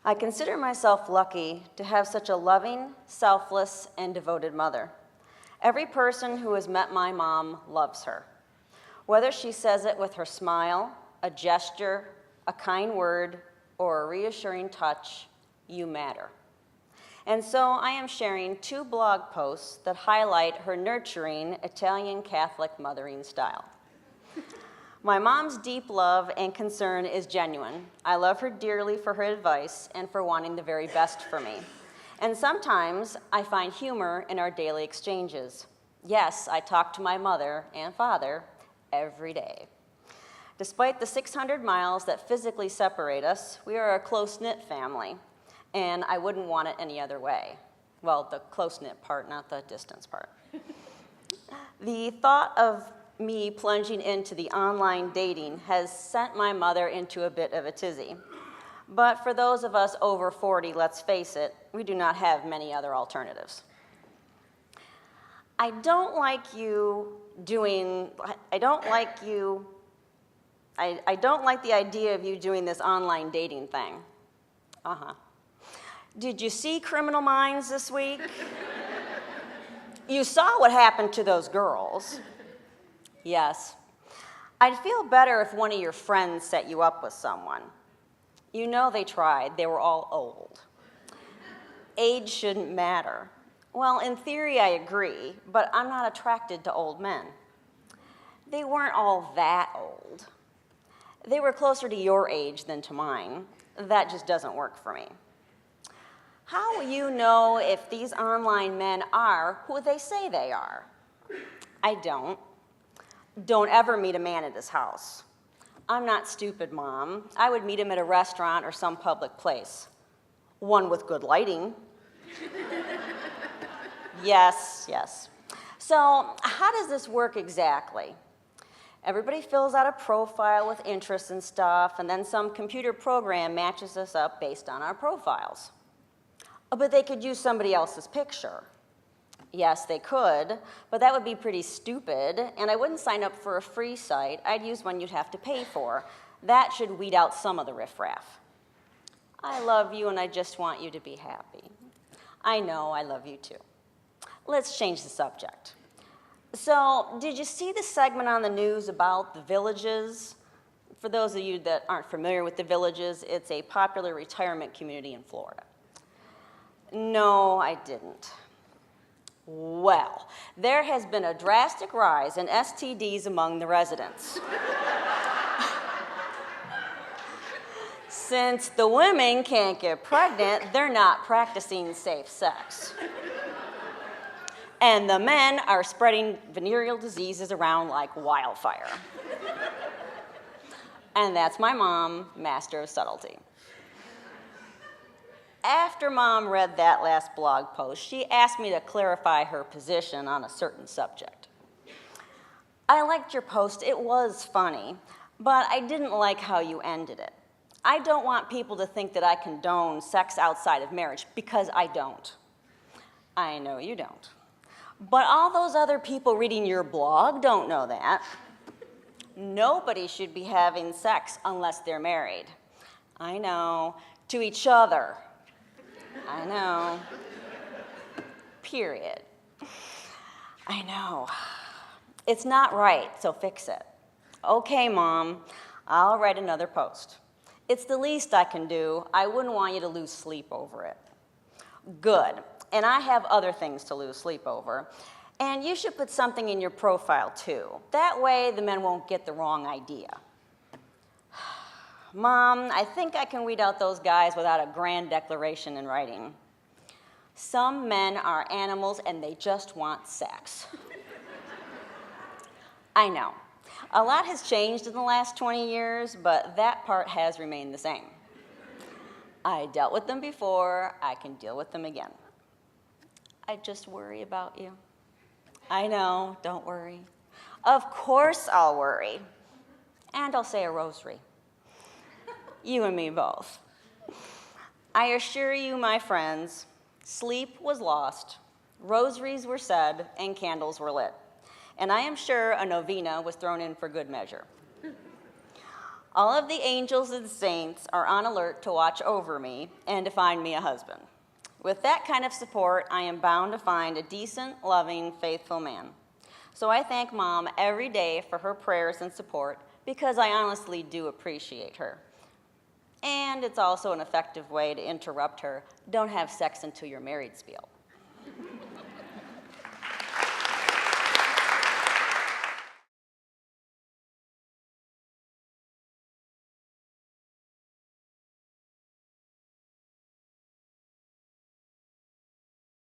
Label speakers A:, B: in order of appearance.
A: I consider myself lucky to have such a loving, selfless, and devoted mother. Every person who has met my mom loves her. Whether she says it with her smile, a gesture, a kind word, or a reassuring touch, you matter. And so I am sharing 2 blog posts that highlight her nurturing Italian Catholic mothering style. My mom's deep love and concern is genuine. I love her dearly for her advice and for wanting the very best for me. And sometimes I find humor in our daily exchanges. Yes, I talk to my mother and father every day. Despite the 600 miles that physically separate us, we are a close-knit family, and I wouldn't want it any other way. Well, the close-knit part, not the distance part. The thought of me plunging into the online dating has sent my mother into a bit of a tizzy. But for those of us over 40, let's face it, we do not have many other alternatives. I don't like the idea of you doing this online dating thing. Did you see Criminal Minds this week? You saw what happened to those girls. Yes. I'd feel better if one of your friends set you up with someone. You know they tried. They were all old. Age shouldn't matter. Well, in theory, I agree, but I'm not attracted to old men. They weren't all that old. They were closer to your age than to mine. That just doesn't work for me. How will you know if these online men are who they say they are? I don't. Don't ever meet a man at his house. I'm not stupid, Mom. I would meet him at a restaurant or some public place. One with good lighting. Yes. So how does this work exactly? Everybody fills out a profile with interests and stuff, and then some computer program matches us up based on our profiles. But they could use somebody else's picture. Yes, they could, but that would be pretty stupid, and I wouldn't sign up for a free site. I'd use one you'd have to pay for. That should weed out some of the riffraff. I love you, and I just want you to be happy. I know, I love you too. Let's change the subject. So, did you see the segment on the news about the Villages? For those of you that aren't familiar with the Villages, it's a popular retirement community in Florida. No, I didn't. Well, there has been a drastic rise in STDs among the residents. Since the women can't get pregnant, they're not practicing safe sex. And the men are spreading venereal diseases around like wildfire. And that's my mom, master of subtlety. After Mom read that last blog post, she asked me to clarify her position on a certain subject. I liked your post. It was funny, but I didn't like how you ended it. I don't want people to think that I condone sex outside of marriage, because I don't. I know you don't. But all those other people reading your blog don't know that. Nobody should be having sex unless they're married. I know. To each other. I know. Period. I know. It's not right, so fix it. Okay, Mom, I'll write another post. It's the least I can do. I wouldn't want you to lose sleep over it. Good. And I have other things to lose sleep over. And you should put something in your profile, too. That way, the men won't get the wrong idea. Mom, I think I can weed out those guys without a grand declaration in writing. Some men are animals, and they just want sex. I know. A lot has changed in the last 20 years, but that part has remained the same. I dealt with them before. I can deal with them again. I just worry about you. I know, don't worry. Of course I'll worry. And I'll say a rosary. You and me both. I assure you, my friends, sleep was lost, rosaries were said, and candles were lit. And I am sure a novena was thrown in for good measure. All of the angels and saints are on alert to watch over me and to find me a husband. With that kind of support, I am bound to find a decent, loving, faithful man. So I thank Mom every day for her prayers and support because I honestly do appreciate her. And it's also an effective way to interrupt her, "Don't have sex until you're married" spiel.